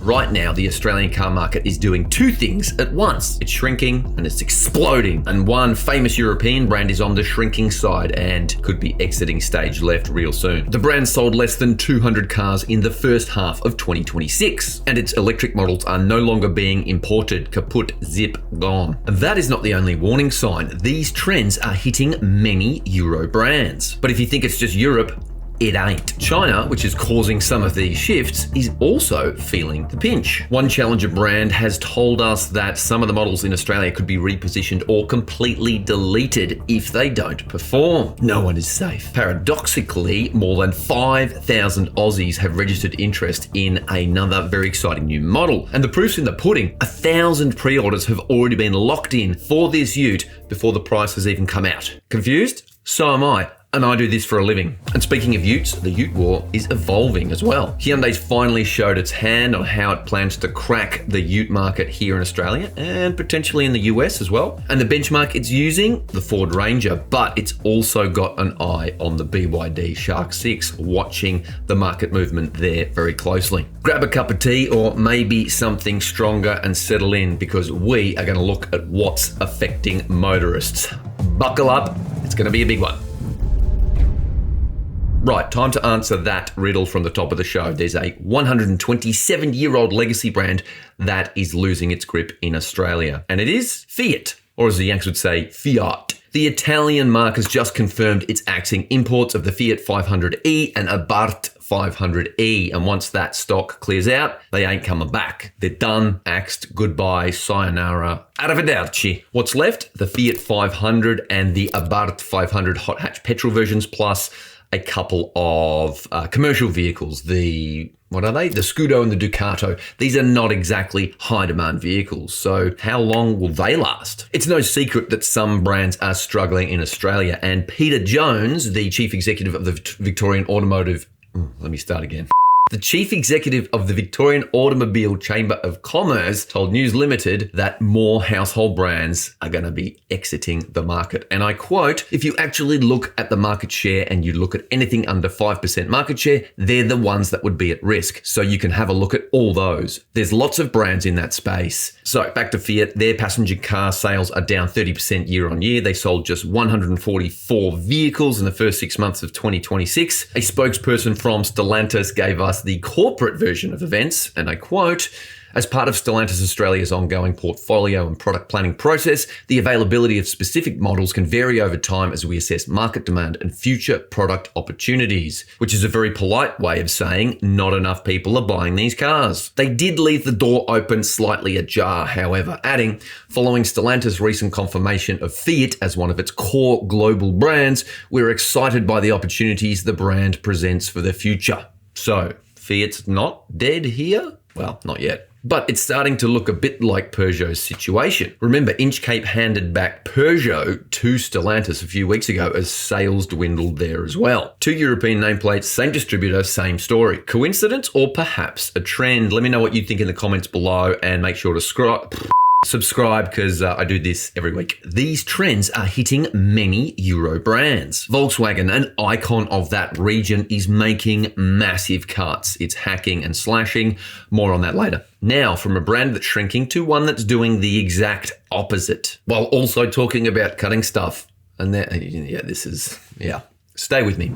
Right now, the Australian car market is doing two things at once. It's shrinking and it's exploding. And one famous European brand is on the shrinking side and could be exiting stage left real soon. The brand sold less than 200 cars in the first half of 2026, and its electric models are no longer being imported. Kaput, zip, gone. That is not the only warning sign. These trends are hitting many Euro brands. But if you think it's just Europe, it ain't. China, which is causing some of these shifts, is also feeling the pinch. One challenger brand has told us that some of the models in Australia could be repositioned or completely deleted if they don't perform. No one is safe. Paradoxically, more than 5,000 Aussies have registered interest in another very exciting new model. And the proof's in the pudding. 1,000 pre-orders have already been locked in for this ute before the price has even come out. Confused? So am I. And I do this for a living. And speaking of utes, the ute war is evolving as well. Hyundai's finally showed its hand on how it plans to crack the ute market here in Australia and potentially in the US as well. And the benchmark it's using, the Ford Ranger, but it's also got an eye on the BYD Shark 6, watching the market movement there very closely. Grab a cup of tea or maybe something stronger and settle in, because we are going to look at what's affecting motorists. Buckle up, it's going to be a big one. Right, time to answer that riddle from the top of the show. There's a 127-year-old legacy brand that is losing its grip in Australia, and it is Fiat, or as the Yanks would say, Fiat. The Italian marque has just confirmed it's axing imports of the Fiat 500e and Abarth 500e, and once that stock clears out, they ain't coming back. They're done, axed, goodbye, sayonara, arrivederci. What's left? The Fiat 500 and the Abarth 500 hot hatch petrol versions, plus a couple of commercial vehicles. What are they? The Scudo and the Ducato. These are not exactly high demand vehicles. So how long will they last? It's no secret that some brands are struggling in Australia, and Peter Jones, the chief executive of the Victorian Automotive, The chief executive of the Victorian Automobile Chamber of Commerce told News Limited that more household brands are going to be exiting the market. And I quote, "If you actually look at the market share and you look at anything under 5% market share, they're the ones that would be at risk. So you can have a look at all those. There's lots of brands in that space." So back to Fiat, their passenger car sales are down 30% year on year. They sold just 144 vehicles in the first 6 months of 2026. A spokesperson from Stellantis gave us the corporate version of events, and I quote, "As part of Stellantis Australia's ongoing portfolio and product planning process, the availability of specific models can vary over time as we assess market demand and future product opportunities," which is a very polite way of saying not enough people are buying these cars. They did leave the door open slightly ajar, however, adding, "Following Stellantis' recent confirmation of Fiat as one of its core global brands, we're excited by the opportunities the brand presents for the future." So, Fiat's not dead here? Well, not yet. But it's starting to look a bit like Peugeot's situation. Remember, Inchcape handed back Peugeot to Stellantis a few weeks ago as sales dwindled there as well. Two European nameplates, same distributor, same story. Coincidence or perhaps a trend? Let me know what you think in the comments below, and make sure to subscribe, because I do this every week. These trends are hitting many Euro brands. Volkswagen, an icon of that region, is making massive cuts. It's hacking and slashing. More on that later. Now, from a brand that's shrinking to one that's doing the exact opposite, while also talking about cutting stuff. And stay with me.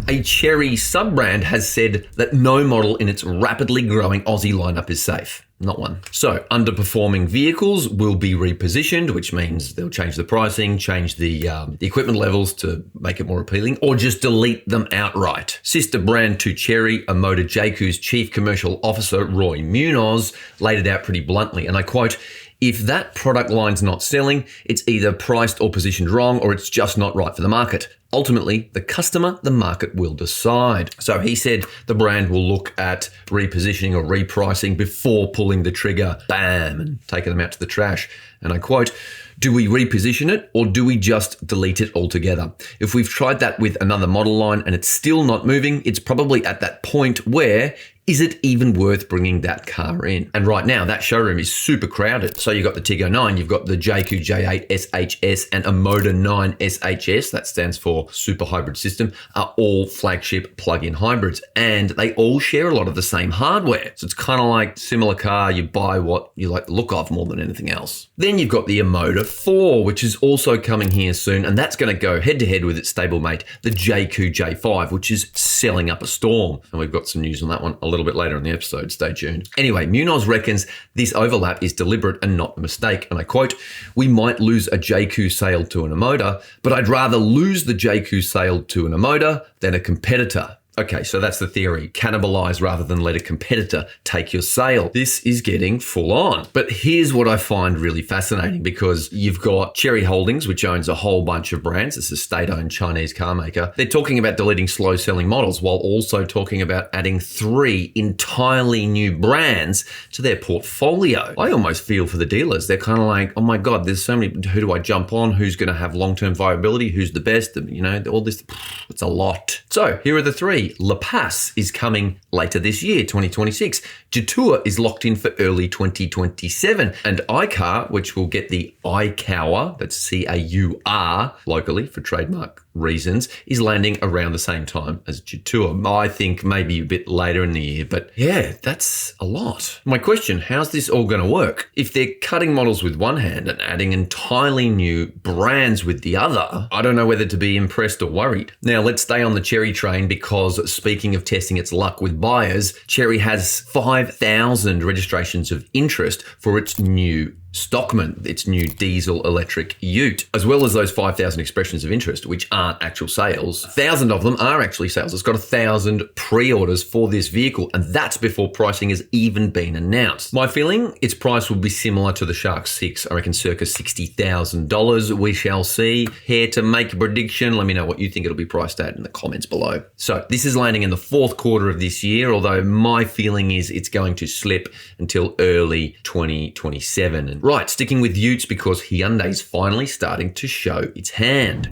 A Chery sub-brand has said that no model in its rapidly growing Aussie lineup is safe. Not one. So underperforming vehicles will be repositioned, which means they'll change the pricing, change the equipment levels to make it more appealing, or just delete them outright. Sister brand to Chery, Motor JAC's chief commercial officer, Roy Munoz, laid it out pretty bluntly, and I quote, "If that product line's not selling, it's either priced or positioned wrong, or it's just not right for the market. Ultimately, the customer, the market will decide." So he said the brand will look at repositioning or repricing before pulling the trigger, bam, and taking them out to the trash. And I quote, "Do we reposition it or do we just delete it altogether? If we've tried that with another model line and it's still not moving, it's probably at that point where Is it even worth bringing that car in? And right now, that showroom is super crowded. So you've got the Tiggo 9, you've got the JAC J8 SHS and a Motor 9 SHS, that stands for Super Hybrid System, are all flagship plug-in hybrids. And they all share a lot of the same hardware. So it's kind of like similar car, you buy what you like the look of more than anything else. Then you've got the Motor 4, which is also coming here soon. And that's going to go head-to-head with its stablemate, the JAC J5, which is selling up a storm. And we've got some news on that one a little bit later in the episode. Stay tuned. Anyway, Munoz reckons this overlap is deliberate and not a mistake. And I quote, "We might lose a JAC sale to an Emoda, but I'd rather lose the JAC sale to an Emoda than a competitor." Okay, so that's the theory. Cannibalize rather than let a competitor take your sale. This is getting full on. But here's what I find really fascinating, because you've got Chery Holdings, which owns a whole bunch of brands. It's a state-owned Chinese car maker. They're talking about deleting slow-selling models while also talking about adding 3 entirely new brands to their portfolio. I almost feel for the dealers. They're kind of like, oh my God, there's so many, who do I jump on? Who's going to have long-term viability? Who's the best? You know, all this, it's a lot. So here are the 3. La Paz is coming later this year, 2026. Jetour is locked in for early 2027. And iCar, which will get the iCaur, that's C-A-U-R, locally for trademark reasons, is landing around the same time as Jetour. I think maybe a bit later in the year, but yeah, that's a lot. My question, how's this all going to work? If they're cutting models with one hand and adding entirely new brands with the other, I don't know whether to be impressed or worried. Now, let's stay on the Chery train, because speaking of testing its luck with buyers, Chery has 5,000 registrations of interest for its new Stockman, its new diesel electric ute, as well as those 5,000 expressions of interest, which aren't actual sales. 1,000 of them are actually sales. It's got 1,000 pre-orders for this vehicle, and that's before pricing has even been announced. My feeling, its price will be similar to the Shark 6, I reckon circa $60,000. We shall see. Here to make a prediction, let me know what you think it'll be priced at in the comments below. So this is landing in the 4th quarter of this year, although my feeling is it's going to slip until early 2027. And right, sticking with utes, because Hyundai's finally starting to show its hand.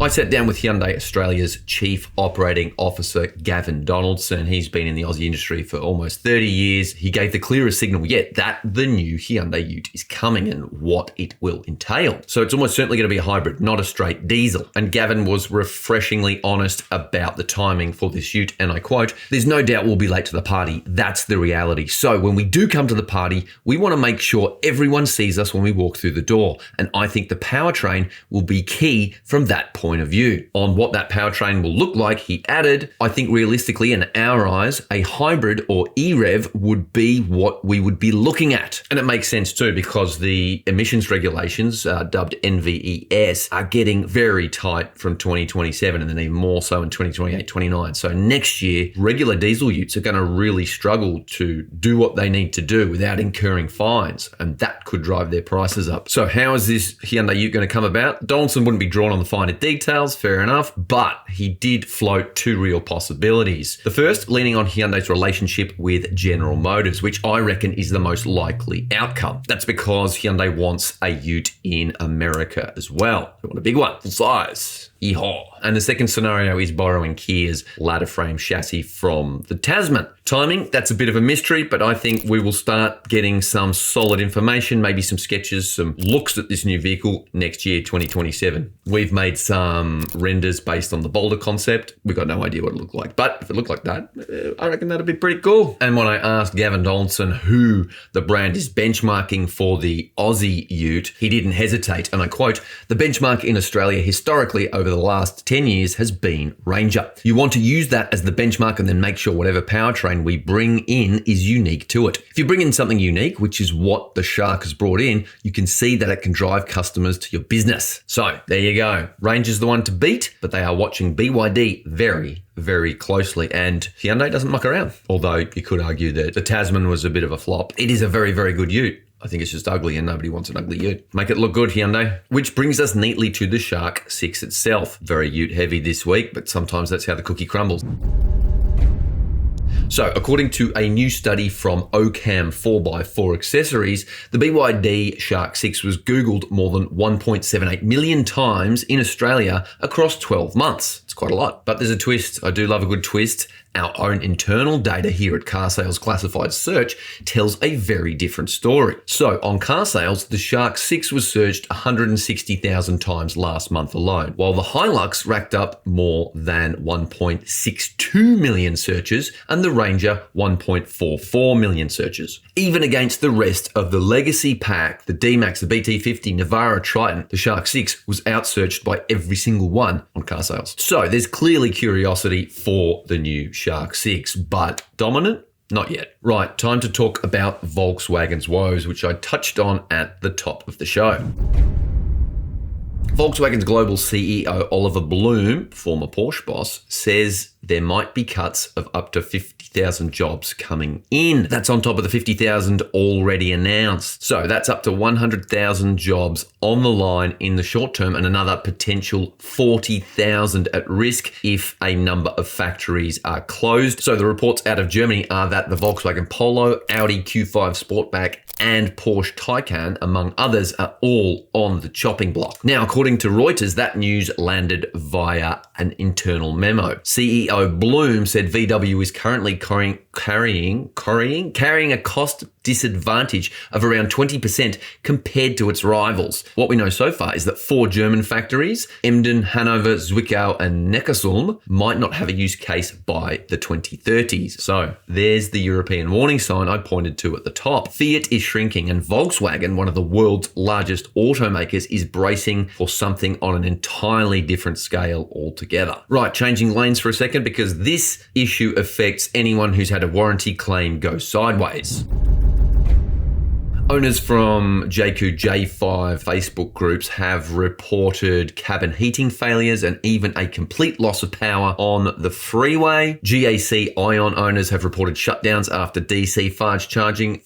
I sat down with Hyundai Australia's Chief Operating Officer, Gavin Donaldson. He's been in the Aussie industry for almost 30 years. He gave the clearest signal yet that the new Hyundai Ute is coming and what it will entail. So it's almost certainly going to be a hybrid, not a straight diesel. And Gavin was refreshingly honest about the timing for this Ute. And I quote, "There's no doubt we'll be late to the party. That's the reality. So when we do come to the party, we want to make sure everyone sees us when we walk through the door. And I think the powertrain will be key from that point of view." On what that powertrain will look like, he added, "I think realistically, in our eyes, a hybrid or E-Rev would be what we would be looking at." And it makes sense too, because the emissions regulations, dubbed NVES, are getting very tight from 2027 and then even more so in 2028, 29. So next year, regular diesel utes are going to really struggle to do what they need to do without incurring fines, and that could drive their prices up. So how is this Hyundai Ute going to come about? Donaldson wouldn't be drawn on the finer details, fair enough, but he did float 2 real possibilities. The first, leaning on Hyundai's relationship with General Motors, which I reckon is the most likely outcome. That's because Hyundai wants a ute in America as well. They want a big one, full size. Yeehaw. And the second scenario is borrowing Kia's ladder frame chassis from the Tasman. Timing, that's a bit of a mystery, but I think we will start getting some solid information, maybe some sketches, some looks at this new vehicle next year, 2027. We've made some renders based on the Boulder concept. We've got no idea what it looked like, but if it looked like that, I reckon that'd be pretty cool. And when I asked Gavin Donaldson who the brand is benchmarking for the Aussie ute, he didn't hesitate, and I quote, "The benchmark in Australia historically over the last 10 years has been Ranger. You want to use that as the benchmark and then make sure whatever powertrain we bring in is unique to it. If you bring in something unique, which is what the Shark has brought in, you can see that it can drive customers to your business." So there you go. Ranger's the one to beat, but they are watching BYD very, very closely, and Hyundai doesn't muck around. Although you could argue that the Tasman was a bit of a flop. It is a very, very good ute. I think it's just ugly and nobody wants an ugly ute. Make it look good, Hyundai. Which brings us neatly to the Shark 6 itself. Very ute heavy this week, but sometimes that's how the cookie crumbles. So, according to a new study from Ocam 4x4 Accessories, the BYD Shark 6 was Googled more than 1.78 million times in Australia across 12 months. It's quite a lot, but there's a twist. I do love a good twist. Our own internal data here at Car Sales Classified Search tells a very different story. So on Car Sales, the Shark 6 was searched 160,000 times last month alone, while the Hilux racked up more than 1.62 million searches and the Ranger 1.44 million searches. Even against the rest of the legacy pack, the D-Max, the BT50, Navara, Triton, the Shark 6 was outsearched by every single one on Car Sales. So there's clearly curiosity for the new Shark 6, but dominant? Not yet. Right, time to talk about Volkswagen's woes, which I touched on at the top of the show. Volkswagen's global CEO Oliver Blume, former Porsche boss, says there might be cuts of up to 50,000 jobs coming in. That's on top of the 50,000 already announced. So that's up to 100,000 jobs on the line in the short term and another potential 40,000 at risk if a number of factories are closed. So the reports out of Germany are that the Volkswagen Polo, Audi Q5 Sportback, and Porsche Taycan, among others, are all on the chopping block. Now, according to Reuters, that news landed via an internal memo. CEO Bloom said VW is currently carrying a cost disadvantage of around 20% compared to its rivals. What we know so far is that 4 German factories, Emden, Hanover, Zwickau, and Neckarsulm, might not have a use case by the 2030s. So there's the European warning sign I pointed to at the top. Fiat is shrinking and Volkswagen, one of the world's largest automakers, is bracing for something on an entirely different scale altogether. Right, changing lanes for a second because this issue affects anyone who's had a warranty claim go sideways. Owners from JAC J5 Facebook groups have reported cabin heating failures and even a complete loss of power on the freeway. GAC Ion owners have reported shutdowns after DC fast charging,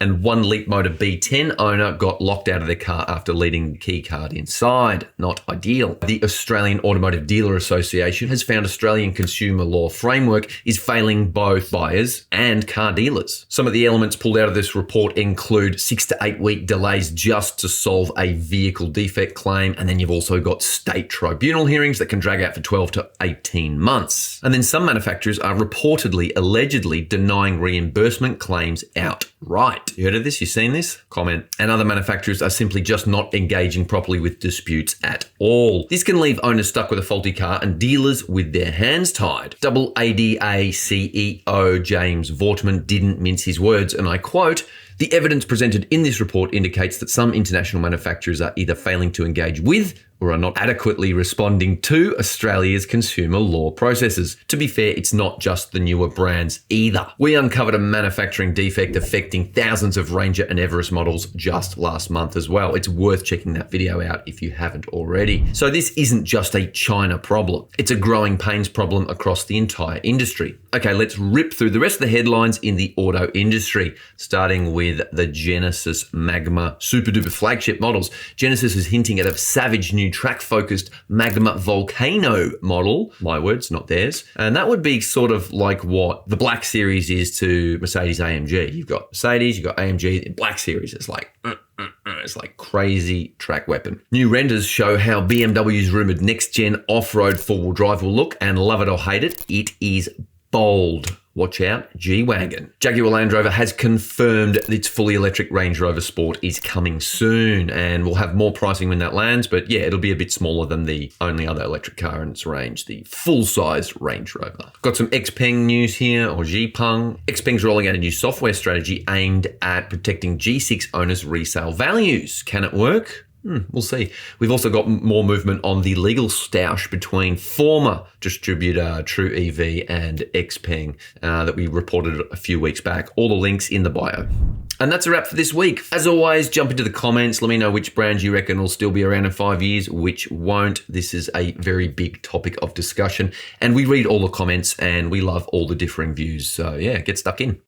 and one Leap Motor B10 owner got locked out of their car after leaving the key card inside. Not ideal. The Australian Automotive Dealer Association has found Australian consumer law framework is failing both buyers and car dealers. Some of the elements pulled out of this report include 6 to 8 week delays just to solve a vehicle defect claim. And then you've also got state tribunal hearings that can drag out for 12 to 18 months. And then some manufacturers are reportedly, allegedly denying reimbursement claims outright. You heard of this? You seen this? Comment. And other manufacturers are simply just not engaging properly with disputes at all. This can leave owners stuck with a faulty car and dealers with their hands tied. Double ADA CEO James Vortman didn't mince his words, and I quote, "The evidence presented in this report indicates that some international manufacturers are either failing to engage with or are not adequately responding to Australia's consumer law processes. To be fair, it's not just the newer brands either. We uncovered a manufacturing defect affecting thousands of Ranger and Everest models just last month as well. It's worth checking that video out if you haven't already." So this isn't just a China problem. It's a growing pains problem across the entire industry. Okay, let's rip through the rest of the headlines in the auto industry, starting with the Genesis Magma super duper flagship models. Genesis is hinting at a savage new track-focused Magma Volcano model. My words, not theirs. And that would be sort of like what the Black Series is to Mercedes AMG. You've got Mercedes, you've got AMG, the Black Series. It's like crazy track weapon. New renders show how BMW's rumored next-gen off-road four-wheel drive will look, and love it or hate it, it is bold. Watch out, G-Wagon. Jaguar Land Rover has confirmed its fully electric Range Rover Sport is coming soon, and we'll have more pricing when that lands, but yeah, it'll be a bit smaller than the only other electric car in its range, the full-sized Range Rover. Got some XPeng news here, or Xpeng. XPeng's rolling out a new software strategy aimed at protecting G6 owners' resale values. Can it work? We'll see. We've also got more movement on the legal stoush between former distributor True EV and XPeng that we reported a few weeks back. All the links in the bio. And that's a wrap for this week. As always, jump into the comments. Let me know which brands you reckon will still be around in 5 years, which won't. This is a very big topic of discussion. And we read all the comments and we love all the differing views. So yeah, get stuck in.